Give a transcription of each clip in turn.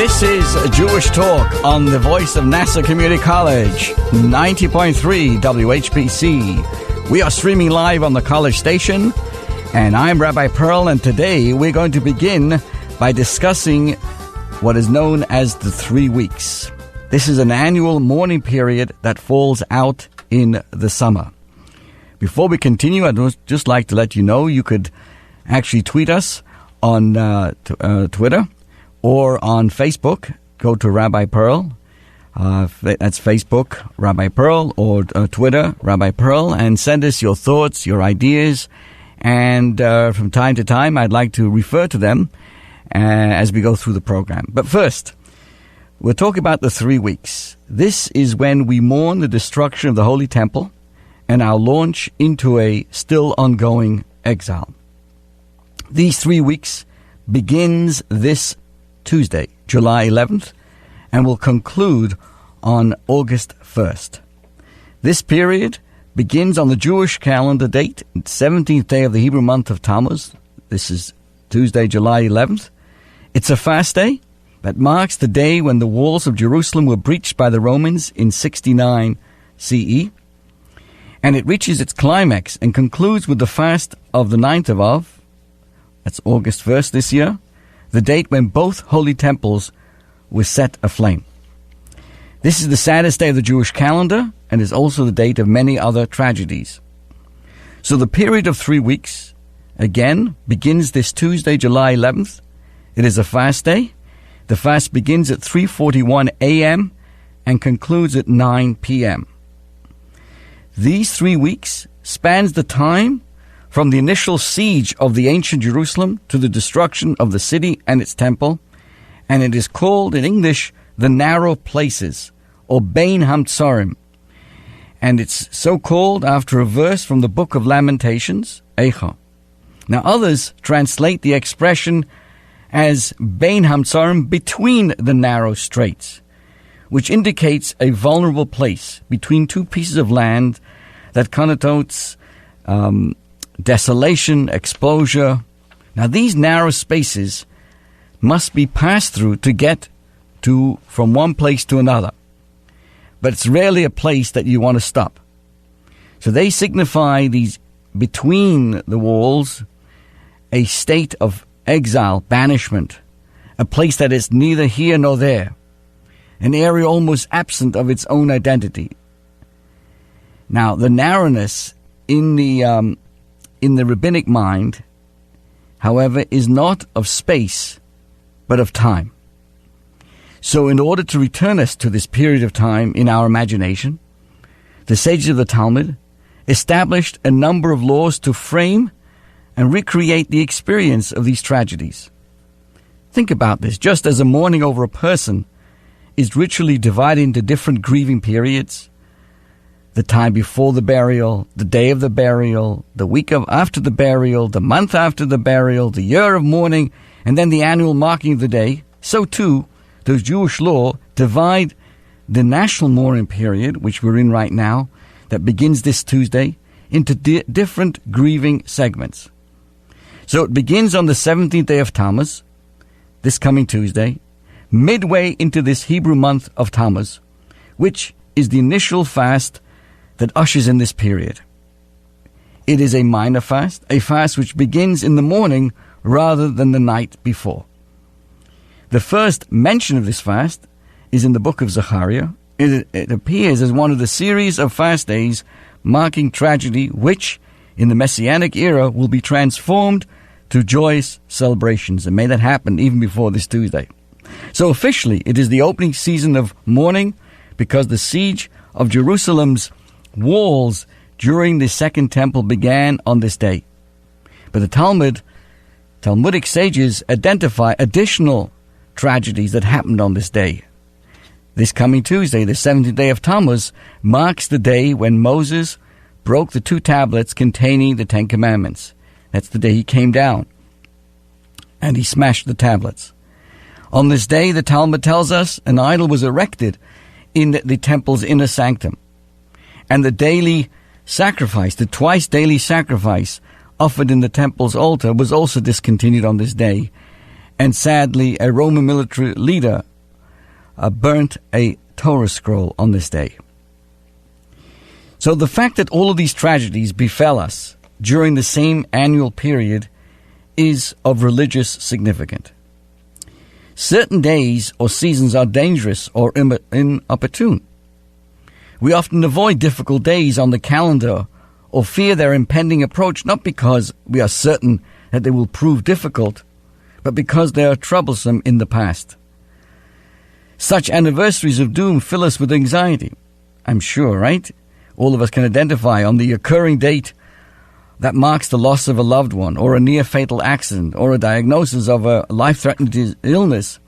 This is Jewish Talk on the Voice of Nassau Community College, 90.3 WHPC. We are streaming live on the college station, and I'm Rabbi Pearl, and today we're going to begin by discussing what is known as the 3 weeks. This is an annual mourning period that falls out in the summer. Before we continue, I'd just like to let you know you could actually tweet us on Twitter or on Facebook. Go to Rabbi Pearl. That's Facebook, Rabbi Pearl, or Twitter, Rabbi Pearl, and send us your thoughts, your ideas. And from time to time, I'd like to refer to them as we go through the program. But first, we'll talk about the 3 weeks. This is when we mourn the destruction of the Holy Temple and our launch into a still ongoing exile. These 3 weeks begins this Tuesday, July 11th, and will conclude on August 1st. This period begins on the Jewish calendar date, 17th day of the Hebrew month of Tammuz. This is Tuesday, July 11th. It's a fast day that marks the day when the walls of Jerusalem were breached by the Romans in 69 CE. And it reaches its climax and concludes with the fast of the 9th of Av. That's August 1st this year, the date when both holy temples were set aflame. This is the saddest day of the Jewish calendar and is also the date of many other tragedies. So the period of 3 weeks, again, begins this Tuesday, July 11th. It is a fast day. The fast begins at 3:41 a.m. and concludes at 9 p.m. These 3 weeks spans the time from the initial siege of the ancient Jerusalem to the destruction of the city and its temple, and it is called in English the narrow places, or Bein Hamtzarim, and it's so called after a verse from the book of Lamentations, Eicha. Now others translate the expression as Bein Hamtzarim, between the narrow straits, which indicates a vulnerable place between two pieces of land that connotes desolation, exposure. Now these narrow spaces must be passed through to get to from one place to another. But it's rarely a place that you want to stop. So they signify these between the walls, a state of exile, banishment, a place that is neither here nor there, an area almost absent of its own identity. Now the narrowness in the rabbinic mind, however, is not of space, but of time. So in order to return us to this period of time in our imagination, the sages of the Talmud established a number of laws to frame and recreate the experience of these tragedies. Think about this. Just as a mourning over a person is ritually divided into different grieving periods, the time before the burial, the day of the burial, the week after the burial, the month after the burial, the year of mourning, and then the annual marking of the day, so too does Jewish law divide the national mourning period, which we're in right now, that begins this Tuesday, into different grieving segments. So it begins on the 17th day of Tammuz, this coming Tuesday, midway into this Hebrew month of Tammuz, which is the initial fast that ushers in this period. It is a minor fast, a fast which begins in the morning rather than the night before. The first mention of this fast is in the book of Zechariah. It appears as one of the series of fast days marking tragedy, which in the Messianic era will be transformed to joyous celebrations. And may that happen even before this Tuesday. So officially, it is the opening season of mourning because the siege of Jerusalem's walls during the Second Temple began on this day. But the Talmudic sages identify additional tragedies that happened on this day. This coming Tuesday, the 17th day of Tammuz, marks the day when Moses broke the 2 tablets containing the 10 Commandments. That's the day he came down and he smashed the tablets. On this day, the Talmud tells us, an idol was erected in the temple's inner sanctum. And the daily sacrifice, the twice daily sacrifice offered in the temple's altar was also discontinued on this day. And sadly, a Roman military leader burnt a Torah scroll on this day. So the fact that all of these tragedies befell us during the same annual period is of religious significance. Certain days or seasons are dangerous or inopportune. We often avoid difficult days on the calendar or fear their impending approach, not because we are certain that they will prove difficult, but because they are troublesome in the past. Such anniversaries of doom fill us with anxiety. I'm sure, right? All of us can identify on the occurring date that marks the loss of a loved one, or a near-fatal accident, or a diagnosis of a life-threatening illness.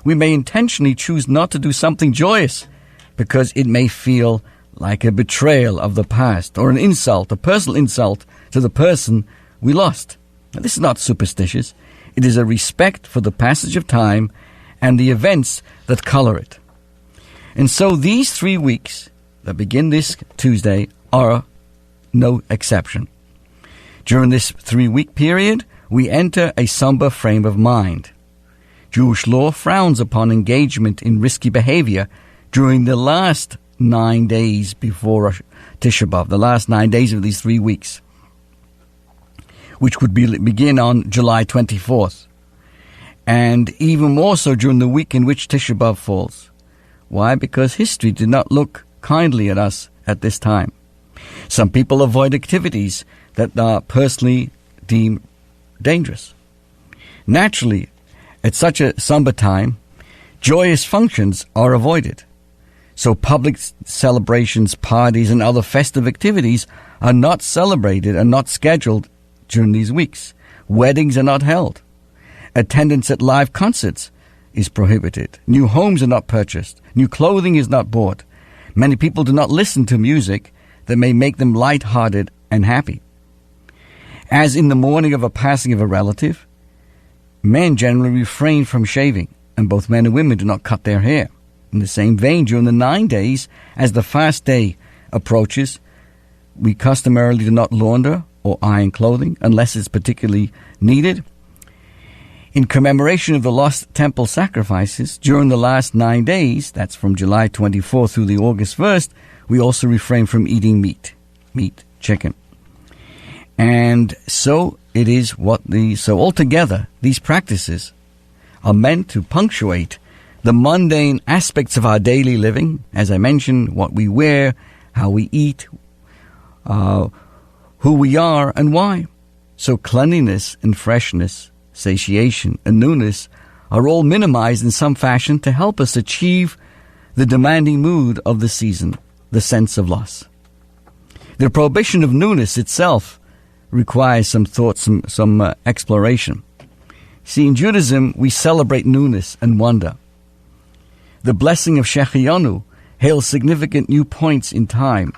We may intentionally choose not to do something joyous because it may feel like a betrayal of the past, or an insult, a personal insult to the person we lost. Now, this is not superstitious. It is a respect for the passage of time and the events that color it. And so these 3 weeks that begin this Tuesday are no exception. During this 3-week period, we enter a somber frame of mind. Jewish law frowns upon engagement in risky behavior during the last 9 days before Tisha B'Av, the last 9 days of these 3 weeks, which would begin on July 24th, and even more so during the week in which Tisha B'Av falls. Why? Because history did not look kindly at us at this time. Some people avoid activities that are personally deemed dangerous. Naturally, at such a somber time, joyous functions are avoided. So public celebrations, parties, and other festive activities are not celebrated and not scheduled during these weeks. Weddings are not held. Attendance at live concerts is prohibited. New homes are not purchased. New clothing is not bought. Many people do not listen to music that may make them light-hearted and happy. As in the mourning of a passing of a relative, men generally refrain from shaving, and both men and women do not cut their hair. In the same vein, during the 9 days, as the fast day approaches, we customarily do not launder or iron clothing unless it's particularly needed. In commemoration of the lost temple sacrifices, during the last 9 days, that's from July 24th through the August 1st, we also refrain from eating meat, chicken. And so it is so altogether, these practices are meant to punctuate the mundane aspects of our daily living, as I mentioned, what we wear, how we eat, who we are and why. So cleanliness and freshness, satiation and newness are all minimized in some fashion to help us achieve the demanding mood of the season, the sense of loss. The prohibition of newness itself requires some thought, some exploration. See, in Judaism, we celebrate newness and wonder. The blessing of Shechianu hails significant new points in time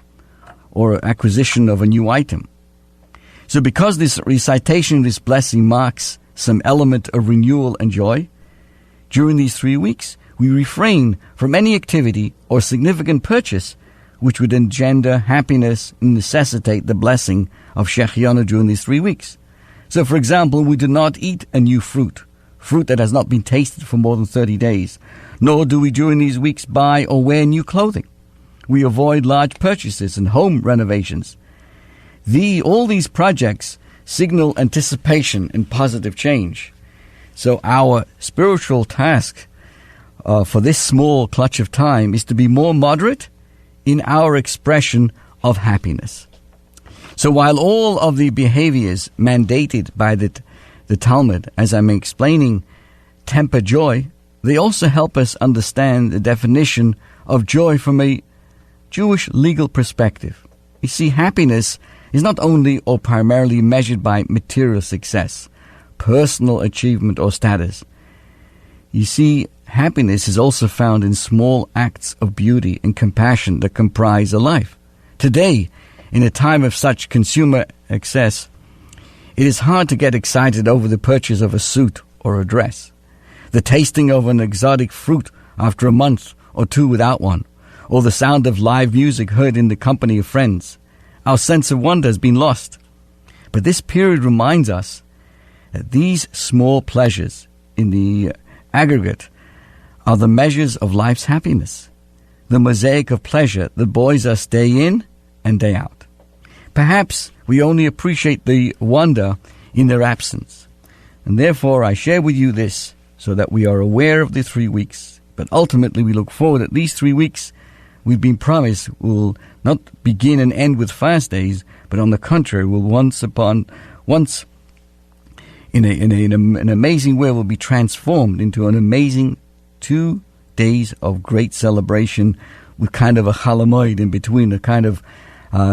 or acquisition of a new item. So because this recitation of this blessing marks some element of renewal and joy, during these 3 weeks, we refrain from any activity or significant purchase which would engender happiness and necessitate the blessing of Shechianu during these 3 weeks. So, for example, we do not eat a new fruit that has not been tasted for more than 30 days, nor do we during these weeks buy or wear new clothing. We avoid large purchases and home renovations. All these projects signal anticipation and positive change. So our spiritual task for this small clutch of time is to be more moderate in our expression of happiness. So while all of the behaviors mandated by the Talmud, as I'm explaining, temper joy, they also help us understand the definition of joy from a Jewish legal perspective. You see, happiness is not only or primarily measured by material success, personal achievement, or status. You see, happiness is also found in small acts of beauty and compassion that comprise a life. Today, in a time of such consumer excess, it is hard to get excited over the purchase of a suit or a dress, the tasting of an exotic fruit after a month or two without one, or the sound of live music heard in the company of friends. Our sense of wonder has been lost. But this period reminds us that these small pleasures in the aggregate, are the measures of life's happiness, the mosaic of pleasure that buoys us day in and day out. Perhaps we only appreciate the wonder in their absence, and therefore I share with you this so that we are aware of the 3 weeks, but ultimately we look forward that these 3 weeks we've been promised will not begin and end with fast days, but on the contrary will once in an amazing way will be transformed into an amazing 2 days of great celebration with kind of a halamoid in between, a kind of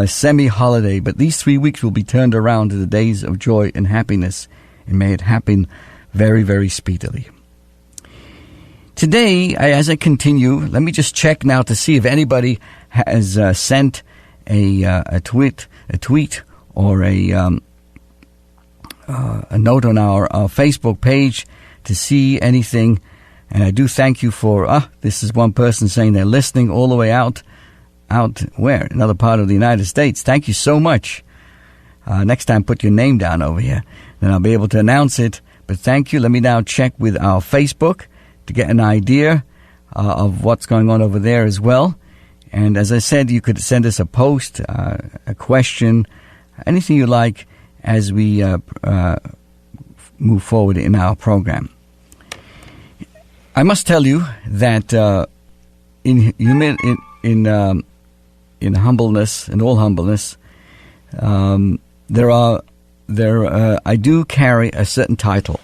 semi-holiday. But these 3 weeks will be turned around to the days of joy and happiness, and may it happen very, very speedily. Today, as I continue, let me just check now to see if anybody has sent a tweet or a note on our Facebook page to see anything. And I do thank you for, this is one person saying they're listening all the way out where? Another part of the United States. Thank you so much. Next time, put your name down over here. Then I'll be able to announce it. But thank you. Let me now check with our Facebook to get an idea of what's going on over there as well. And as I said, you could send us a post, a question, anything you like as we move forward in our program. I must tell you that in humbleness, in all humbleness, I do carry a certain title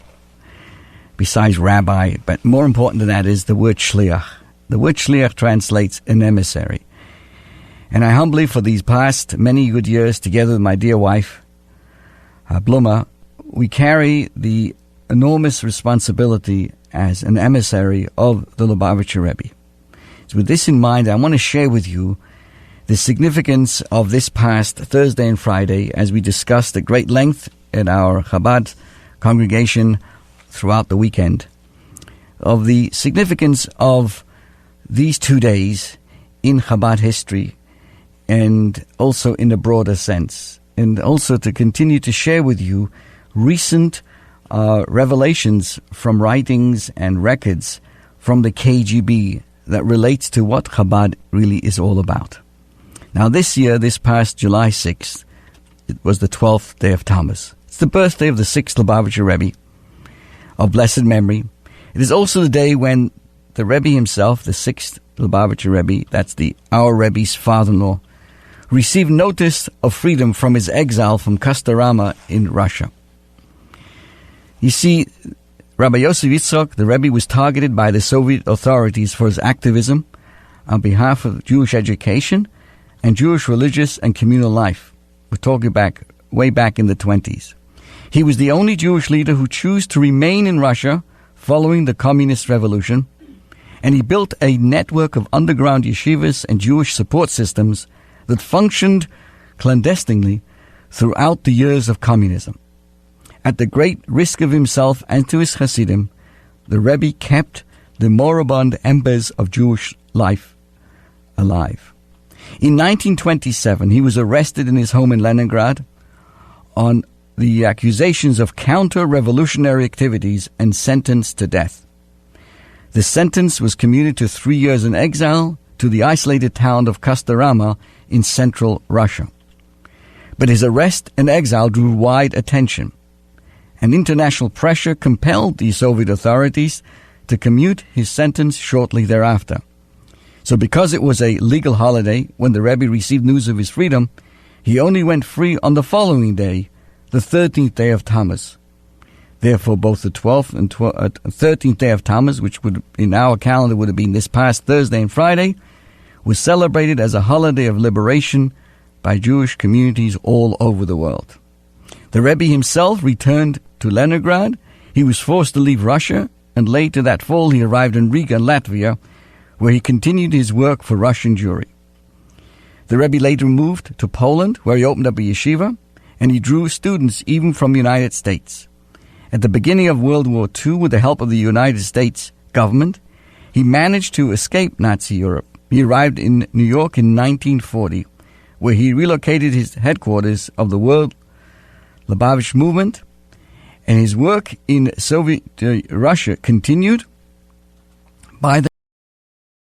besides rabbi, but more important than that is the word shliach. The word shliach translates an emissary. And I humbly, for these past many good years, together with my dear wife, Bluma, we carry the enormous responsibility as an emissary of the Lubavitcher Rebbe. So with this in mind, I want to share with you the significance of this past Thursday and Friday, as we discussed at great length in our Chabad congregation throughout the weekend, of the significance of these 2 days in Chabad history and also in a broader sense, and also to continue to share with you recent revelations from writings and records from the KGB that relates to what Chabad really is all about. Now this year, this past July 6th, it was the 12th day of Tammuz. It's the birthday of the 6th Lubavitcher Rebbe of blessed memory. It is also the day when the Rebbe himself, the 6th Lubavitcher Rebbe, that's our Rebbe's father-in-law, received notice of freedom from his exile from Kastorama in Russia. You see, Rabbi Yosef Yitzchok, the Rebbe, was targeted by the Soviet authorities for his activism on behalf of Jewish education and Jewish religious and communal life. We're talking way back in the 20s. He was the only Jewish leader who chose to remain in Russia following the Communist Revolution, and he built a network of underground yeshivas and Jewish support systems that functioned clandestinely throughout the years of communism. At the great risk of himself and to his Hasidim, the Rebbe kept the moribund embers of Jewish life alive. In 1927, he was arrested in his home in Leningrad on the accusations of counter-revolutionary activities and sentenced to death. The sentence was commuted to 3 years in exile to the isolated town of Kastorama in central Russia. But his arrest and exile drew wide attention, and international pressure compelled the Soviet authorities to commute his sentence shortly thereafter. So because it was a legal holiday when the Rebbe received news of his freedom, he only went free on the following day, the 13th day of Tammuz. Therefore, both the 12th and 13th day of Tammuz, which would in our calendar would have been this past Thursday and Friday, was celebrated as a holiday of liberation by Jewish communities all over the world. The Rebbe himself returned to Leningrad. He was forced to leave Russia, and later that fall he arrived in Riga, Latvia, where he continued his work for Russian Jewry. The Rebbe later moved to Poland, where he opened up a yeshiva, and he drew students even from the United States. At the beginning of World War II, with the help of the United States government, he managed to escape Nazi Europe. He arrived in New York in 1940, where he relocated his headquarters of the World Lubavitch movement, And his work in Soviet Russia continued. By the